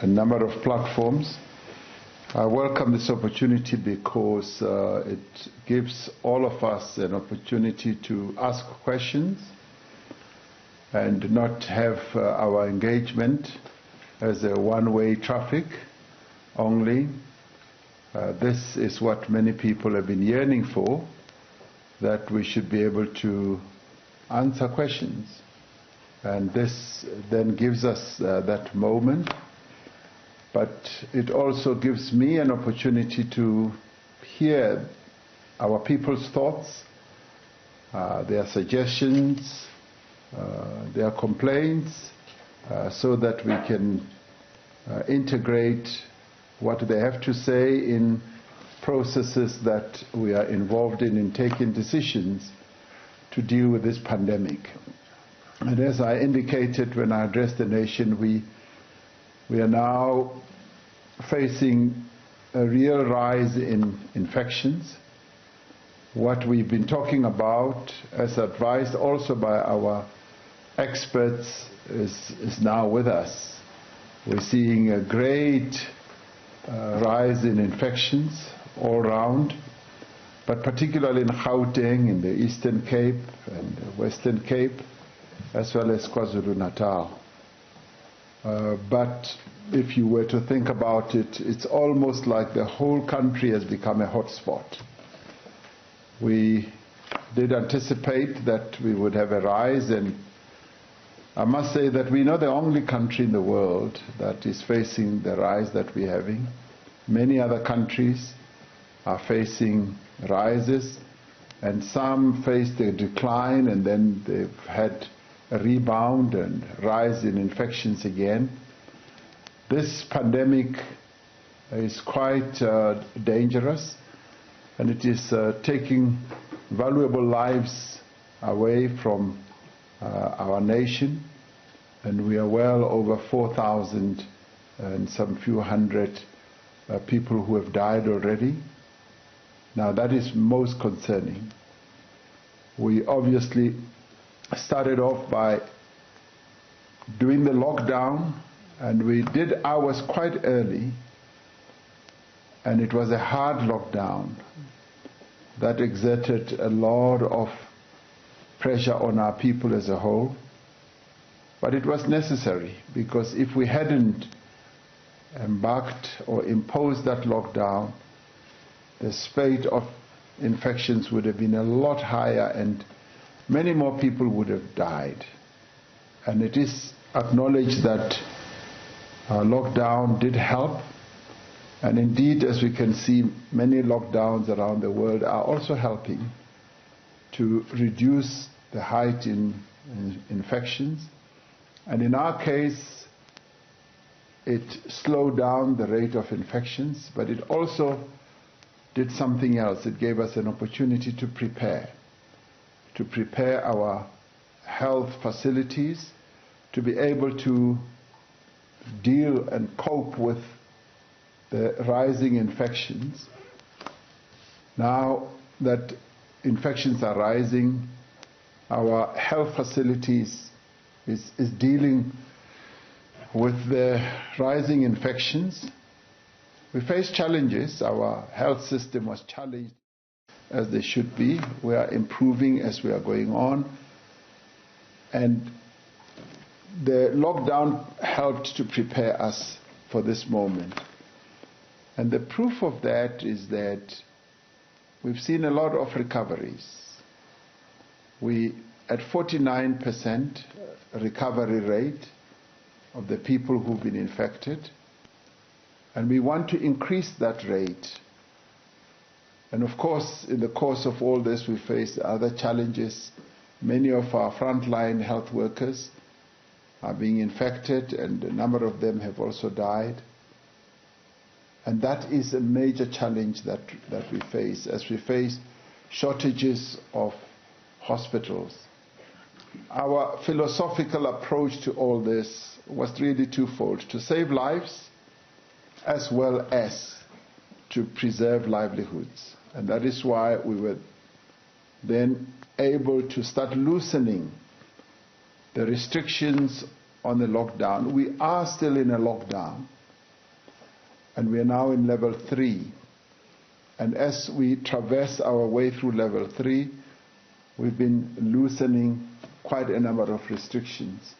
a number of platforms. I welcome this opportunity because it gives all of us an opportunity to ask questions and not have our engagement as a one-way traffic only. This is what many people have been yearning for, that we should be able to answer questions. And this then gives us that moment. But it also gives me an opportunity to hear our people's thoughts, their suggestions, their complaints, so that we can integrate what they have to say in processes that we are involved in taking decisions to deal with this pandemic. And as I indicated when I addressed the nation, we are now facing a real rise in infections. What we've been talking about, as advised also by our experts, is now with us. We're seeing a great rise in infections all around, but particularly in Gauteng, in the Eastern Cape and the Western Cape, as well as KwaZulu-Natal. But if you were to think about it, it's almost like the whole country has become a hotspot. We did anticipate that we would have a rise, and I must say that we're not the only country in the world that is facing the rise that we're having. Many other countries are facing rises, and some faced a decline and then they've had a rebound and rise in infections again. This pandemic is quite dangerous, and it is taking valuable lives away from our nation, and we are well over 4,000 and some few hundred people who have died already. Now that is most concerning. We obviously started off by doing the lockdown, and we did ours quite early, and it was a hard lockdown that exerted a lot of pressure on our people as a whole. But it was necessary, because if we hadn't embarked or imposed that lockdown, the spate of infections would have been a lot higher and many more people would have died. And it is acknowledged that our lockdown did help. And indeed, as we can see, many lockdowns around the world are also helping to reduce the height in infections. And in our case, it slowed down the rate of infections, but it also did something else. It gave us an opportunity to prepare our health facilities to be able to deal and cope with the rising infections. Now that infections are rising, our health facilities is dealing with the rising infections. We face challenges. Our health system was challenged as they should be. We are improving as we are going on. And the lockdown helped to prepare us for this moment. And the proof of that is that we've seen a lot of recoveries. We, at 49% recovery rate of the people who've been infected, and we want to increase that rate. And of course, in the course of all this, we face other challenges. Many of our frontline health workers are being infected, and a number of them have also died. And that is a major challenge that we face, as we face shortages of hospitals. Our philosophical approach to all this was really twofold: to save lives as well as to preserve livelihoods. And that is why we were then able to start loosening the restrictions on the lockdown. We are still in a lockdown, and we are now in level 3. And as we traverse our way through level 3, we've been loosening quite a number of restrictions.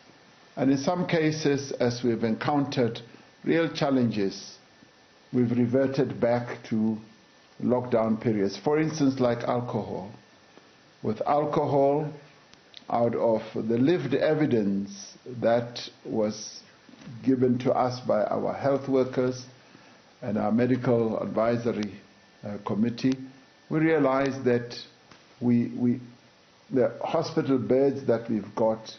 And in some cases, as we've encountered real challenges, we've reverted back to lockdown periods. For instance, like alcohol. With alcohol, out of the lived evidence that was given to us by our health workers and our medical advisory committee, we realized that the hospital beds that we've got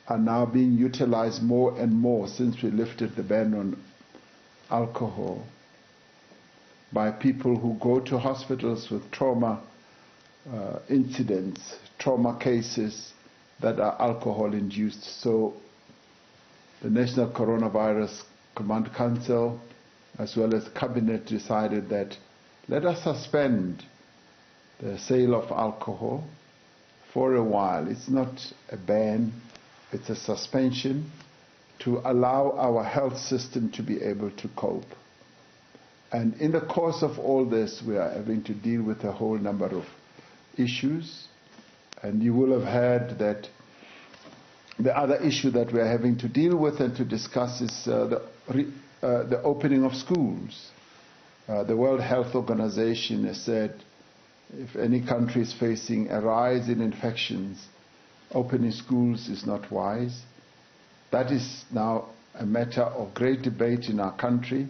are now being utilized more and more since we lifted the ban on alcohol by people who go to hospitals with trauma incidents, trauma cases that are alcohol-induced. So the National Coronavirus Command Council, as well as Cabinet, decided that let us suspend the sale of alcohol for a while. It's not a ban, it's a suspension to allow our health system to be able to cope. And in the course of all this, we are having to deal with a whole number of issues. And you will have heard that the other issue that we are having to deal with and to discuss is the opening of schools. The World Health Organization has said if any country is facing a rise in infections, opening schools is not wise. That is now a matter of great debate in our country.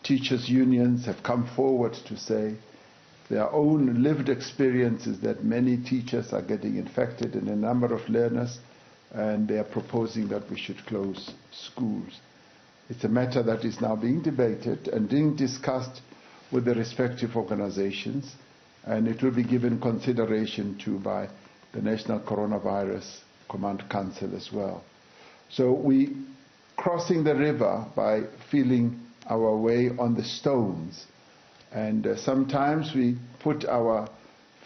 Teachers' unions have come forward to say their own lived experiences that many teachers are getting infected and a number of learners, and they are proposing that we should close schools. It's a matter that is now being debated and being discussed with the respective organizations, and it will be given consideration to by the National Coronavirus Command Council as well. So we crossing the river by feeling our way on the stones, and sometimes we put our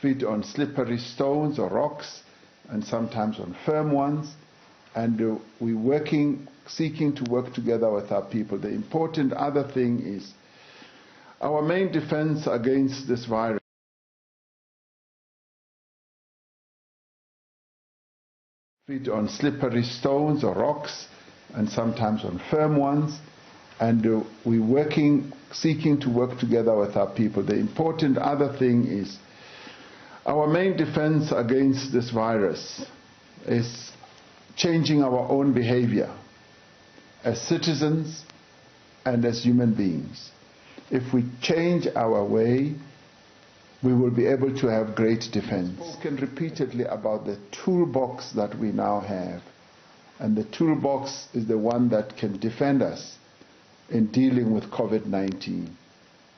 feet on slippery stones or rocks, and sometimes on firm ones, and we're seeking to work together with our people. The important other thing is our main defense against this virus feet on slippery stones or rocks, and sometimes on firm ones, and we're seeking to work together with our people. The important other thing is our main defense against this virus is changing our own behavior as citizens and as human beings. If we change our way, we will be able to have great defense. We've spoken repeatedly about the toolbox that we now have, and the toolbox is the one that can defend us in dealing with COVID-19.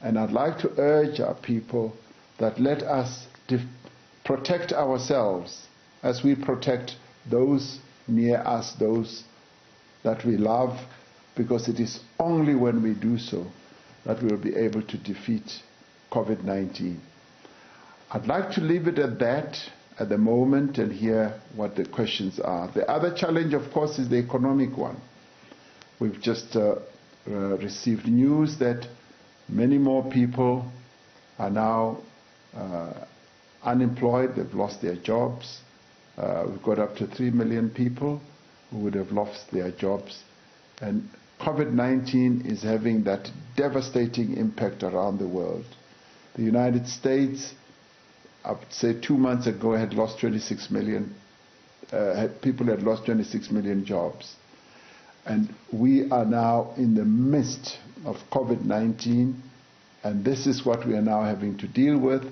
And I'd like to urge our people that let us protect ourselves as we protect those near us, those that we love, because it is only when we do so that we will be able to defeat COVID-19. I'd like to leave it at that at the moment and hear what the questions are. The other challenge, of course, is the economic one. We've just received news that many more people are now unemployed. They've lost their jobs. We've got up to 3 million people who would have lost their jobs. And COVID-19 is having that devastating impact around the world. The United States, I would say 2 months ago, had lost 26 million, people had lost 26 million jobs. And we are now in the midst of COVID-19, and this is what we are now having to deal with,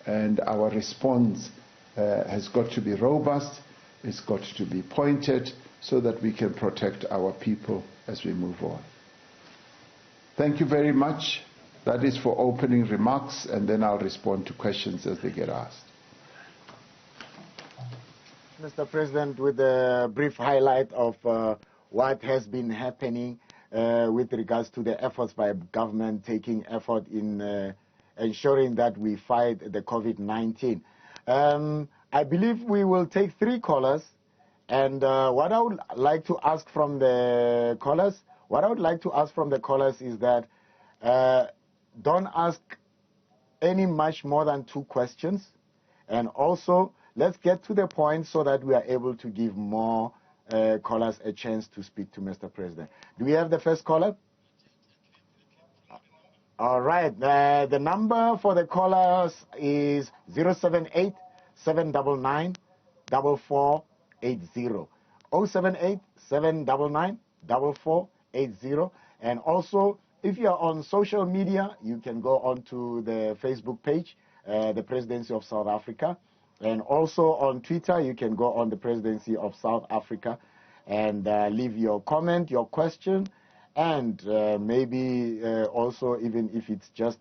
and our response has got to be robust, it's got to be pointed, so that we can protect our people as we move on. Thank you very much. That is for opening remarks, and then I'll respond to questions as they get asked. Mr. President, with a brief highlight of what has been happening with regards to the efforts by government taking effort in ensuring that we fight the COVID-19. I believe we will take 3 callers, and what I would like to ask from the callers, what I would like to ask from the callers is that don't ask any much more than 2 questions. And also, let's get to the point so that we are able to give more callers a chance to speak to Mr. President. Do we have the first caller? All right. The number for the callers is 078 799 4480. 078 799 4480. And also, if you are on social media, you can go on to the Facebook page, the Presidency of South Africa. And also on Twitter, you can go on the Presidency of South Africa and leave your comment, your question, and maybe also, even if it's just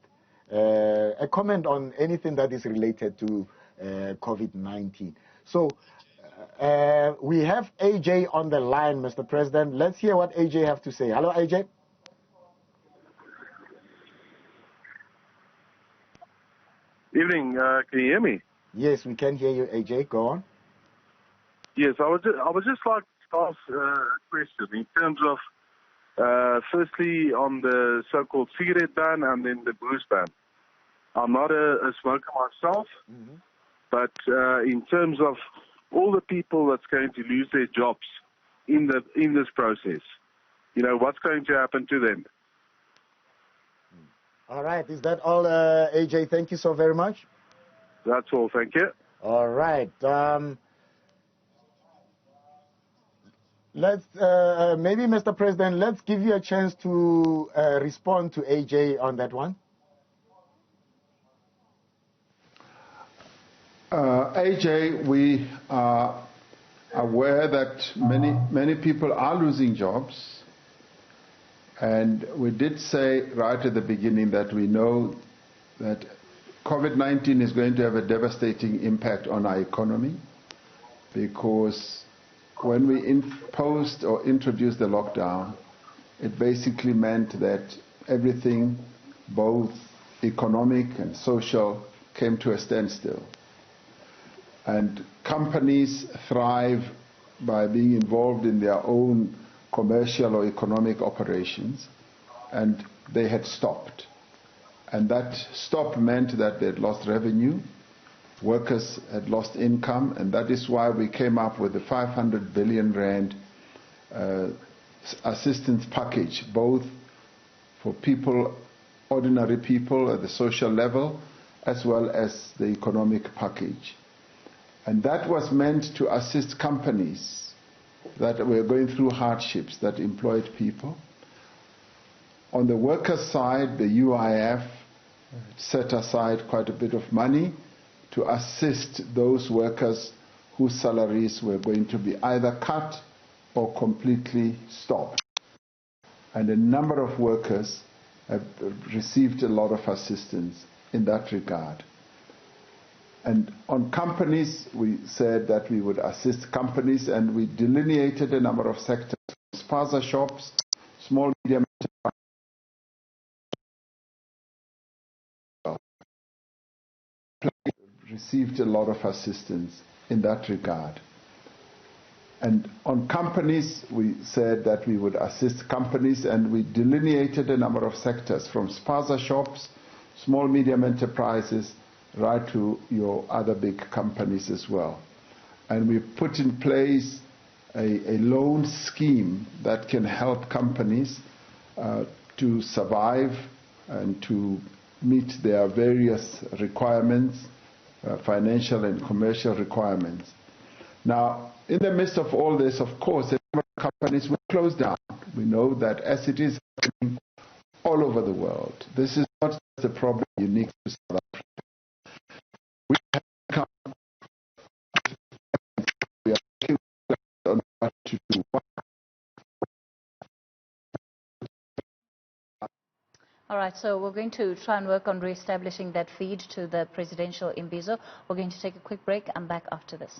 a comment on anything that is related to COVID-19. So we have AJ on the line, Mr. President. Let's hear what AJ have to say. Hello, AJ. Evening. Can you hear me? Yes, we can hear you, AJ. Go on. Yes, I was just like to ask a question in terms of, firstly, on the so-called cigarette ban and then the booze ban. I'm not a smoker myself, but in terms of all the people that's going to lose their jobs in this process, what's going to happen to them? All right. Is that all, AJ? Thank you so very much. That's all. Thank you. All right. Let's maybe, Mr. President, let's give you a chance to respond to AJ on that one. AJ, we are aware that many people are losing jobs, and we did say right at the beginning that we know that COVID-19 is going to have a devastating impact on our economy, because when we imposed or introduced the lockdown, it basically meant that everything, both economic and social, came to a standstill. And companies thrive by being involved in their own commercial or economic operations, and they had stopped. And that stop meant that they had lost revenue, workers had lost income, and that is why we came up with the 500 billion rand assistance package, both for people, ordinary people at the social level, as well as the economic package. And that was meant to assist companies that were going through hardships, that employed people. On the workers' side, the UIF set aside quite a bit of money to assist those workers whose salaries were going to be either cut or completely stopped. And a number of workers have received a lot of assistance in that regard. And on companies, we said that we would assist companies, and we delineated a number of sectors: spaza shops, small, medium enterprises. Received a lot of assistance in that regard. And on companies, we said that we would assist companies, and we delineated a number of sectors, from spaza shops, small, medium enterprises, right to your other big companies as well. And we put in place a loan scheme that can help companies to survive and to meet their various requirements, financial and commercial requirements. Now, in the midst of all this, of course, a number of companies will close down. We know that as it is happening all over the world. This is not just a problem unique to South Africa. We are working on what to do. All right, so we're going to try and work on re-establishing that feed to the Presidential Imbizo. We're going to take a quick break. I'm back after this.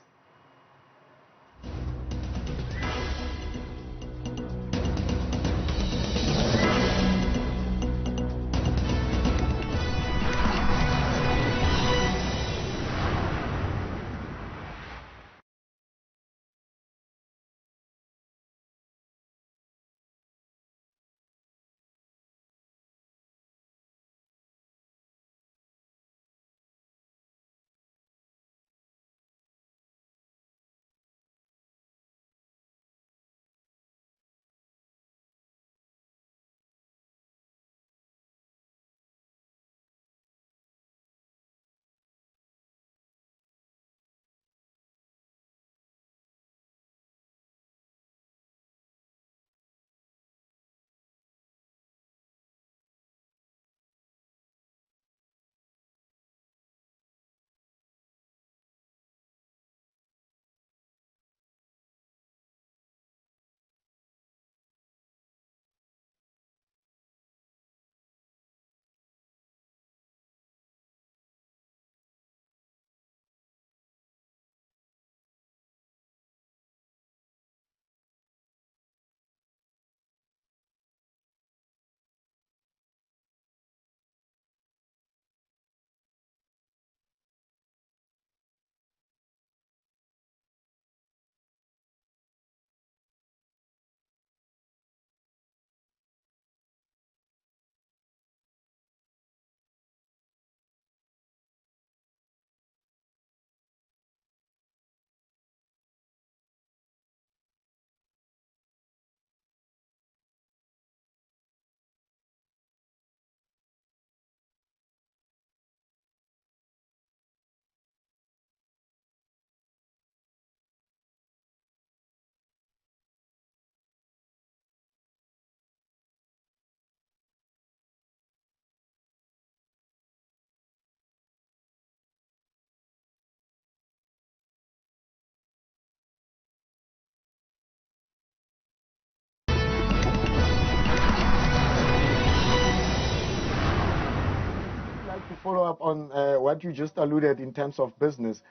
follow up on what you just alluded in terms of business,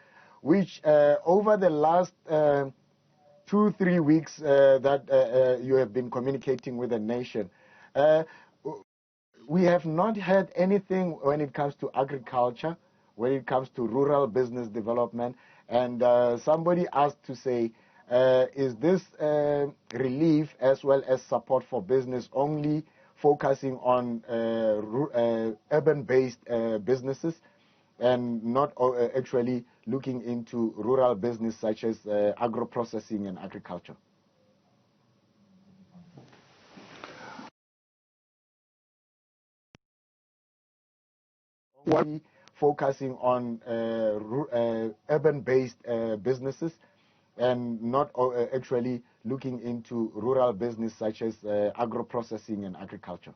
which over the last 2-3 weeks that you have been communicating with the nation, we have not had anything when it comes to agriculture, when it comes to rural business development. And somebody asked to say, is this relief as well as support for business only focusing on urban-based businesses and not actually looking into rural business such as agro-processing and agriculture? Only focusing on urban-based businesses and not actually looking into rural business such as agro-processing and agriculture.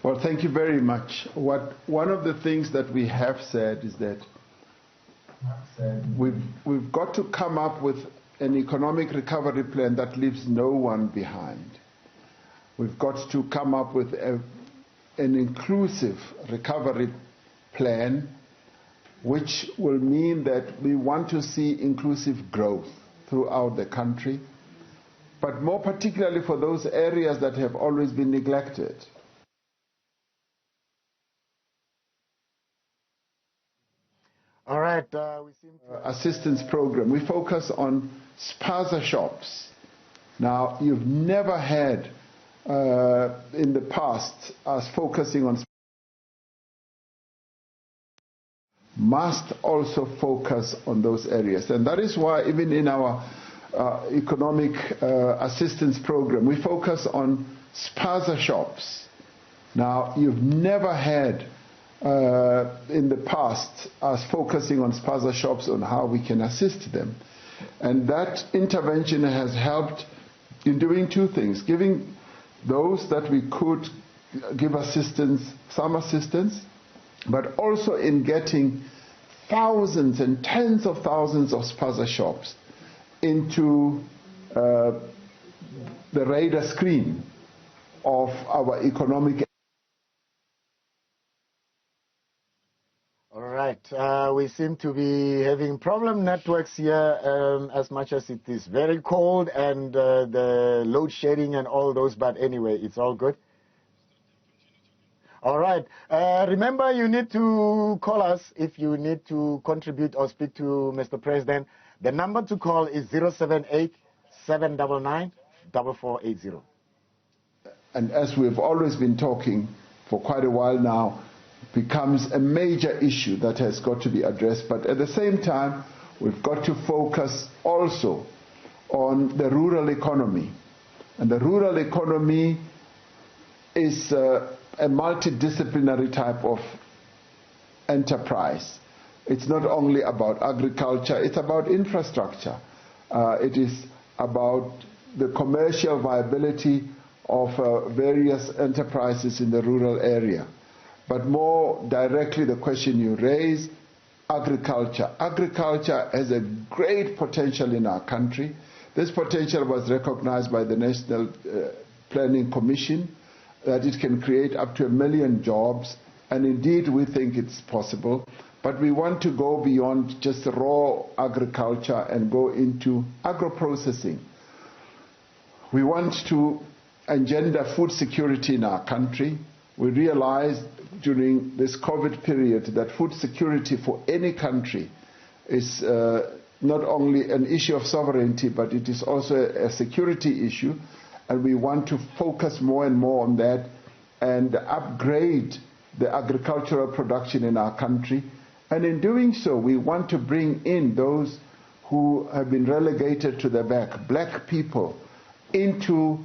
Well, thank you very much. One of the things that we have said is that we've got to come up with an economic recovery plan that leaves no one behind. We've got to come up with an inclusive recovery plan, which will mean that we want to see inclusive growth throughout the country, but more particularly for those areas that have always been neglected. All right, we seem to assistance program. We focus on spaza shops. Now, you've never had in the past us focusing on must also focus on those areas. And that is why even in our economic assistance program, we focus on spaza shops. Now, you've never had in the past us focusing on spaza shops on how we can assist them. And that intervention has helped in doing two things: giving those that we could give assistance, some assistance, but also in getting thousands and tens of thousands of spaza shops into the radar screen of our economic. All right, we seem to be having problem networks here as much as it is very cold and the load shedding and all those, but anyway, it's all good. All right, remember you need to call us if you need to contribute or speak to Mr. President. The number to call is 078-799-4480. And as we've always been talking for quite a while now, becomes a major issue that has got to be addressed. But at the same time, we've got to focus also on the rural economy. And the rural economy is a multidisciplinary type of enterprise. It's not only about agriculture, it's about infrastructure. It is about the commercial viability of various enterprises in the rural area. But more directly, the question you raise, agriculture. Agriculture has a great potential in our country. This potential was recognized by the National Planning Commission, that it can create up to 1 million jobs, and indeed we think it's possible. But we want to go beyond just raw agriculture and go into agro-processing. We want to engender food security in our country. We realized during this COVID period that food security for any country is not only an issue of sovereignty, but it is also a security issue. And we want to focus more and more on that and upgrade the agricultural production in our country. And in doing so, we want to bring in those who have been relegated to the back, black people, into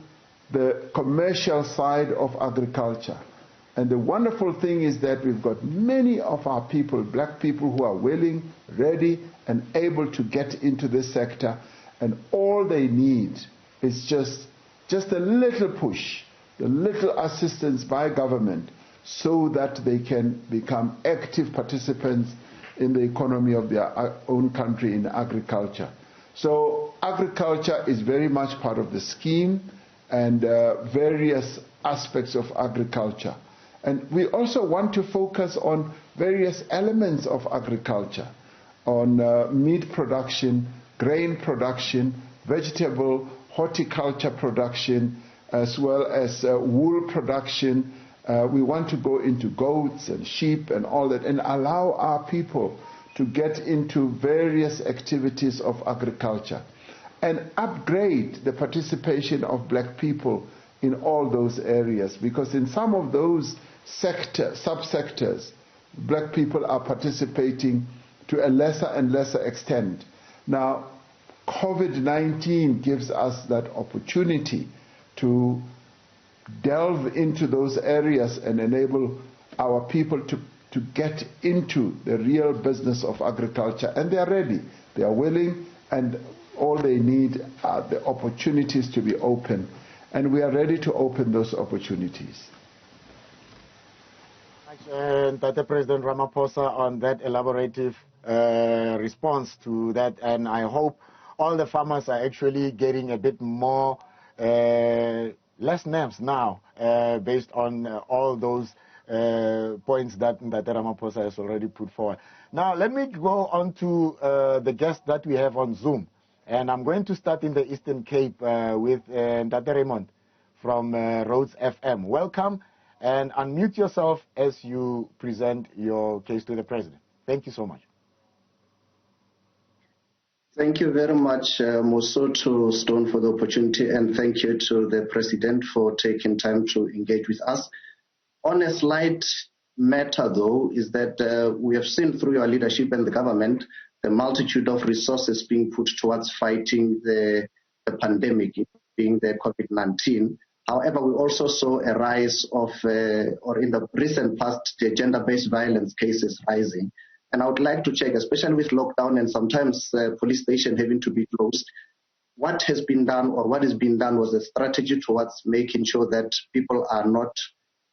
the commercial side of agriculture. And the wonderful thing is that we've got many of our people, black people, who are willing, ready, and able to get into this sector. And all they need is just a little push, a little assistance by government, so that they can become active participants in the economy of their own country in agriculture. So agriculture is very much part of the scheme, and various aspects of agriculture. And we also want to focus on various elements of agriculture, on meat production, grain production, vegetable, horticulture production, as well as wool production. We want to go into goats and sheep and all that, and allow our people to get into various activities of agriculture and upgrade the participation of black people in all those areas, because in some of those subsectors, black people are participating to a lesser and lesser extent. Now, COVID-19 gives us that opportunity to delve into those areas and enable our people to get into the real business of agriculture. And they are ready, they are willing, and all they need are the opportunities to be open. And we are ready to open those opportunities. Thank President Ramaphosa on that elaborative response to that, and I hope all the farmers are actually getting a bit more less nerves now based on all those points that Ramaphosa has already put forward. Now let me go on to the guests that we have on Zoom, and I'm going to start in the Eastern Cape with Ntate Raymond from Rhodes FM. Welcome, and unmute yourself as you present your case to the President. Thank you so much. Thank you very much, Mosotho Stone, for the opportunity, and thank you to the President for taking time to engage with us. On a slight matter, though, is that we have seen through your leadership and the government the multitude of resources being put towards fighting the pandemic, being the COVID-19. However, we also saw a rise of, or in the recent past, the gender-based violence cases rising. And I would like to check, especially with lockdown and sometimes police station having to be closed, what has been done or what is being done was a strategy towards making sure that people are not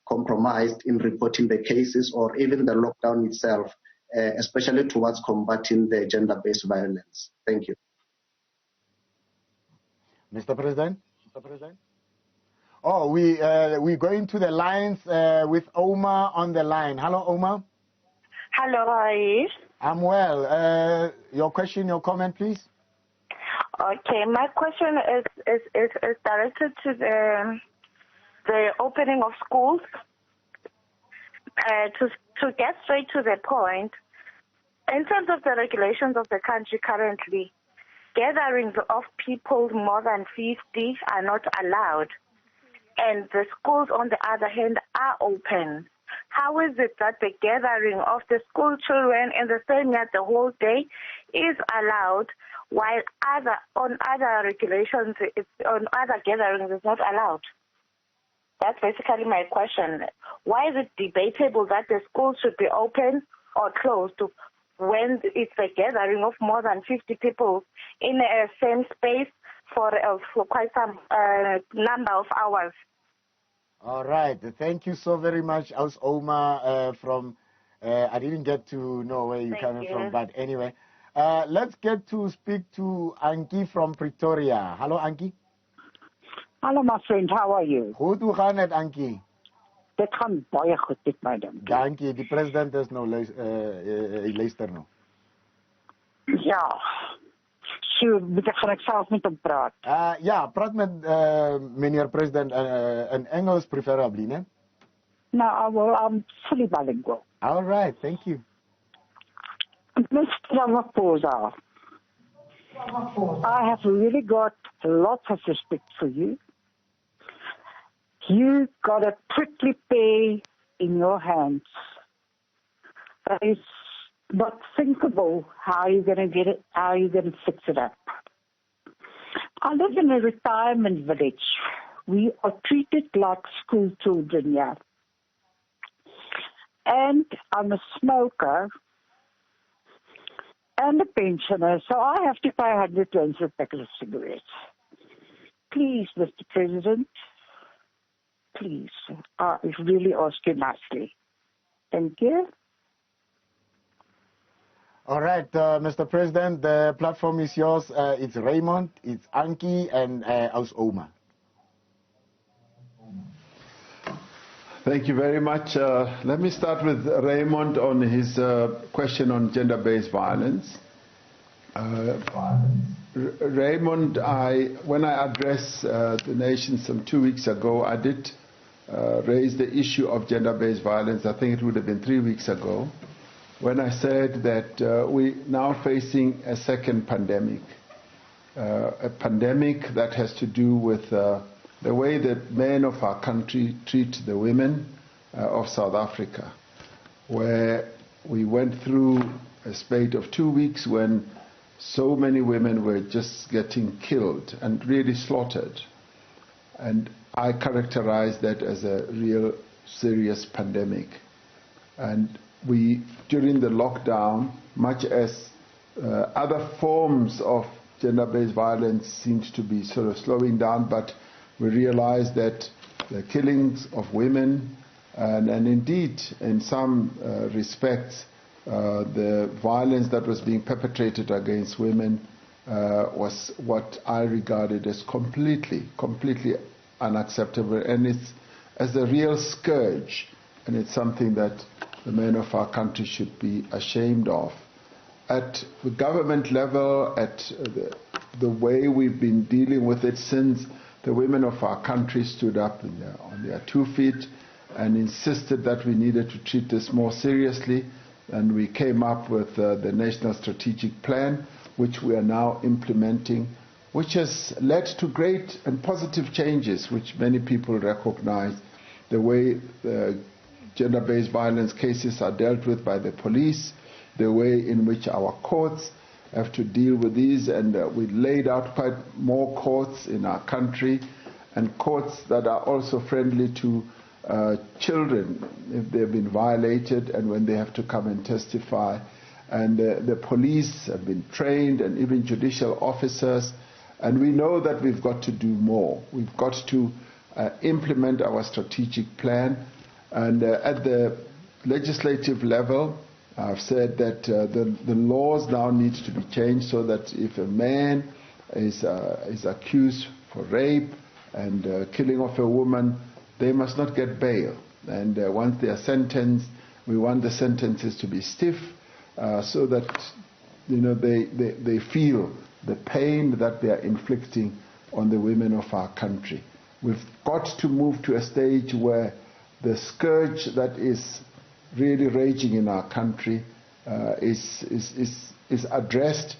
compromised in reporting the cases or even the lockdown itself, especially towards combating the gender-based violence. Thank you. Mr. President? Oh, we're going to the lines with Omar on the line. Hello, Omar. Hello, how are you? I'm well. Your question, your comment, please. Okay, my question is directed to the opening of schools. To get straight to the point, in terms of the regulations of the country currently, gatherings of people more than 50 are not allowed, and the schools, on the other hand, are open. How is it that the gathering of the school children in the same yard the whole day is allowed, while on other regulations, on other gatherings, it's not allowed? That's basically my question. Why is it debatable that the schools should be open or closed when it's a gathering of more than 50 people in a same space for quite some number of hours? All right. Thank you so very much. I was Omar from, I didn't get to know where you're coming from, but anyway. Let's get to speak to Anki from Pretoria. Hello, Anki. Hallo my friend, how are you? Goed, hoe gaan het, Ankie? Dit gaan baie goed met my, dankie. Dankie, die president is nou luister nou. Ja, so gaan ek self met hom praat? Ja, praat met meneer president in Engels preferably, ne? No, I'm fully bilingual. All right, thank you. Mr. Ramaphosa, I have really got lots of respect for you. You got a prickly pear in your hands. That is not thinkable how you're going to get it, how you're going to fix it up. I live in a retirement village. We are treated like school children here. And I'm a smoker and a pensioner, so I have to pay 100 rand for a packet of cigarettes. Please, Mr. President, please, I really ask you nicely. Thank you. All right, Mr. President, the platform is yours. It's Raymond, it's Anki, and us Oma. Thank you very much. Let me start with Raymond on his question on gender-based violence. Raymond, when I addressed the nation some 2 weeks ago, I did raise the issue of gender-based violence. I think it would have been 3 weeks ago, when I said that we're now facing a second pandemic, a pandemic that has to do with the way that men of our country treat the women of South Africa, where we went through a spate of 2 weeks when so many women were just getting killed and really slaughtered. And I characterized that as a real serious pandemic. And we, during the lockdown, much as other forms of gender-based violence seemed to be sort of slowing down, but we realized that the killings of women and indeed in some respects the violence that was being perpetrated against women was what I regarded as completely unacceptable, and it's as a real scourge, and it's something that the men of our country should be ashamed of. At the government level, at the way we've been dealing with it since the women of our country stood up on their 2 feet and insisted that we needed to treat this more seriously, and we came up with the National Strategic Plan, which we are now implementing, which has led to great and positive changes, which many people recognize. The way gender-based violence cases are dealt with by the police, the way in which our courts have to deal with these, and we laid out quite more courts in our country, and courts that are also friendly to children if they've been violated and when they have to come and testify. And the police have been trained, and even judicial officers, and we know that we've got to do more. We've got to implement our strategic plan, and at the legislative level, I've said that the laws now need to be changed so that if a man is accused for rape and killing of a woman, they must not get bail. And once they are sentenced, we want the sentences to be stiff so that they feel the pain that they are inflicting on the women of our country. We've got to move to a stage where the scourge that is really raging in our country is addressed.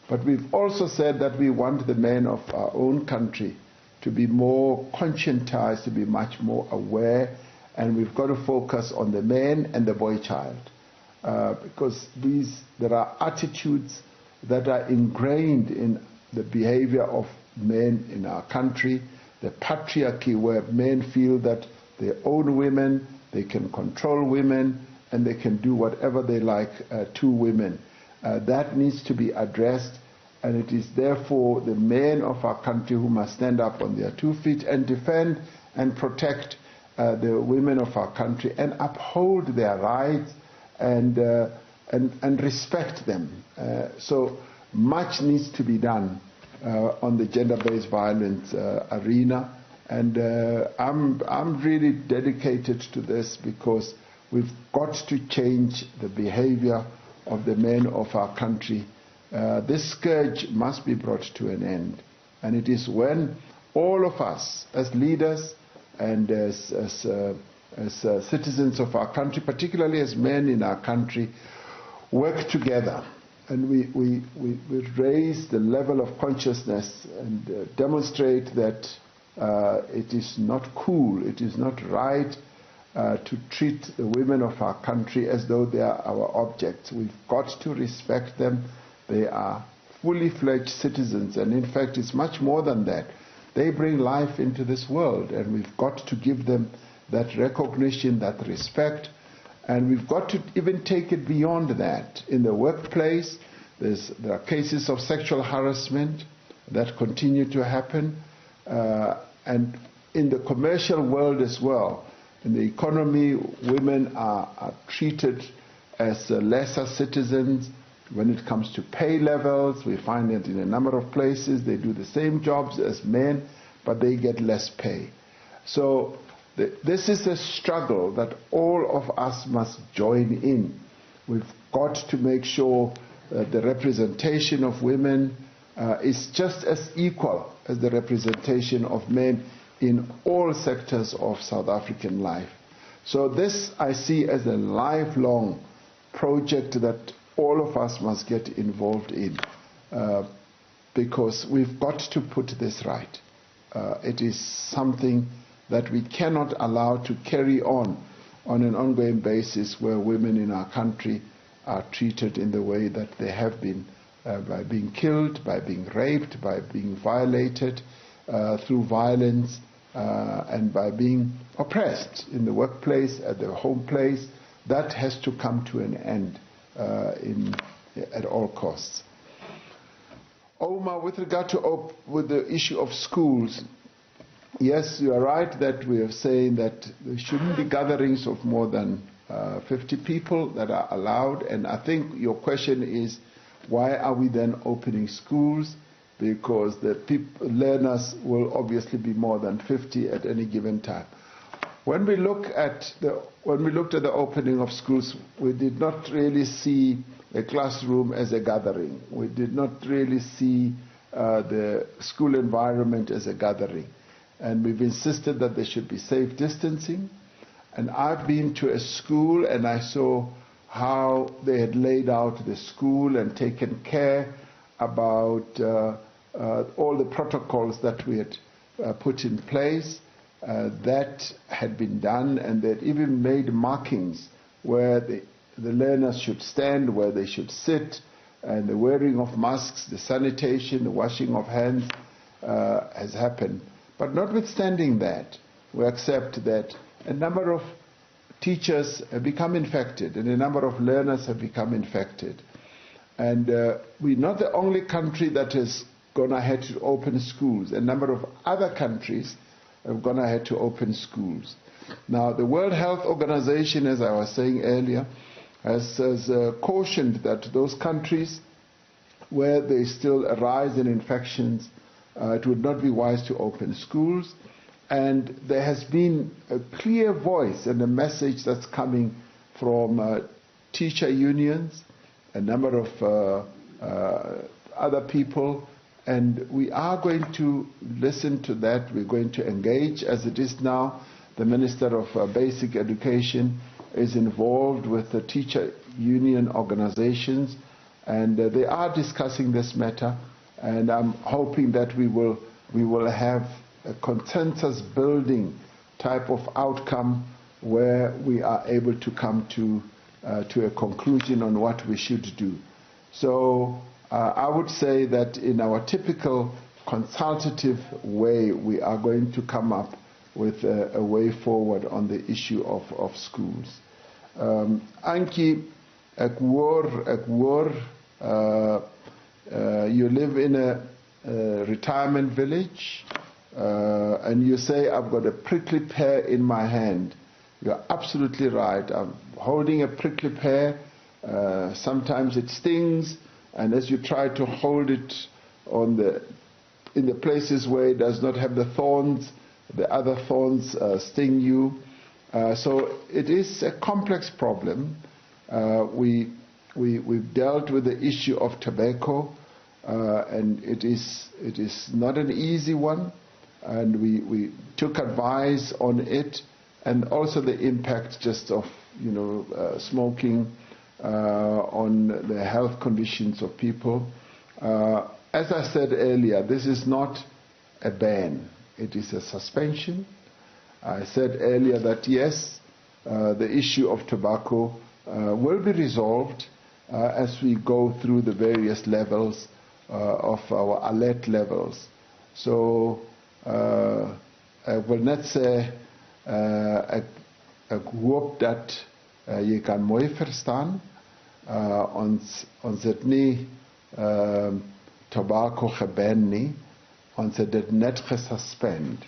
But we've also said that we want the men of our own country to be more conscientized, to be much more aware, and we've got to focus on the man and the boy child, because there are attitudes that are ingrained in the behavior of men in our country, the patriarchy, where men feel that they own women, they can control women, and they can do whatever they like to women. That needs to be addressed, and it is therefore the men of our country who must stand up on their 2 feet and defend and protect the women of our country and uphold their rights and respect them. So much needs to be done on the gender-based violence arena, and I'm really dedicated to this, because we've got to change the behavior of the men of our country. This scourge must be brought to an end, and it is when all of us as leaders and as citizens of our country, particularly as men in our country, work together and we raise the level of consciousness and demonstrate that it is not cool, it is not right to treat the women of our country as though they are our objects. We've got to respect them. They are fully fledged citizens, and in fact it's much more than that. They bring life into this world, and we've got to give them that recognition, that respect, and we've got to even take it beyond that. In the workplace, there are cases of sexual harassment that continue to happen, and in the commercial world as well. In the economy, women are treated as lesser citizens. When it comes to pay levels, we find that in a number of places they do the same jobs as men, but they get less pay. So this is a struggle that all of us must join in. We've got to make sure that the representation of women is just as equal as the representation of men in all sectors of South African life. So this I see as a lifelong project that all of us must get involved in, because we've got to put this right. It is something that we cannot allow to carry on an ongoing basis, where women in our country are treated in the way that they have been, by being killed, by being raped, by being violated through violence, and by being oppressed in the workplace, at their home place. That has to come to an end at all costs. Omar, with regard to with the issue of schools, yes, you are right that we are saying that there shouldn't be gatherings of more than 50 people that are allowed. And I think your question is, why are we then opening schools? Because the learners will obviously be more than 50 at any given time. When we looked at the opening of schools, we did not really see a classroom as a gathering. We did not really see the school environment as a gathering. And we've insisted that there should be safe distancing. And I've been to a school and I saw how they had laid out the school and taken care about all the protocols that we had put in place. That had been done, and they'd even made markings where the learners should stand, where they should sit, and the wearing of masks, the sanitation, the washing of hands has happened. But notwithstanding that, we accept that a number of teachers have become infected and a number of learners have become infected. And we're not the only country that has gone ahead to open schools. A number of other countries have gone ahead to open schools. Now, the World Health Organization, as I was saying earlier, has cautioned that those countries where there is still a rise in infections, it would not be wise to open schools. And there has been a clear voice and a message that's coming from teacher unions, a number of other people, and we are going to listen to that. We're going to engage. As it is now, the Minister of Basic Education is involved with the teacher union organizations, and they are discussing this matter, and I'm hoping that we will have a consensus building type of outcome where we are able to come to a conclusion on what we should do. So I would say that in our typical consultative way, we are going to come up with a way forward on the issue of schools. Anki, you live in a retirement village, and you say, I've got a prickly pear in my hand. You're absolutely right. I'm holding a prickly pear. Sometimes it stings, and as you try to hold it in the places where it does not have the thorns, the other thorns sting you. So it is a complex problem. We've dealt with the issue of tobacco, and it is not an easy one. And we took advice on it, and also the impact just of smoking on the health conditions of people. As I said earlier, this is not a ban, it is a suspension. I said earlier that yes, the issue of tobacco will be resolved as we go through the various levels of our alert levels. So I will not say ek hoop dat jy kan mooi verstaan. Ons het nie tobacco geban nie. Ons het dit net gesuspend.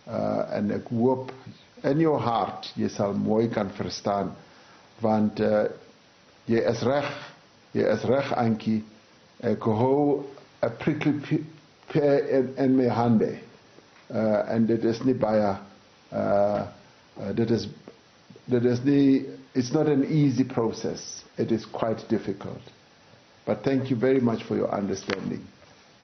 En ek hoop in jou hart jy sal mooi kan verstaan, want jy is reg Ankie. Ek hou 'n prickly pear in my hande. En dit is nie baie It's not an easy process. It is quite difficult. But thank you very much for your understanding.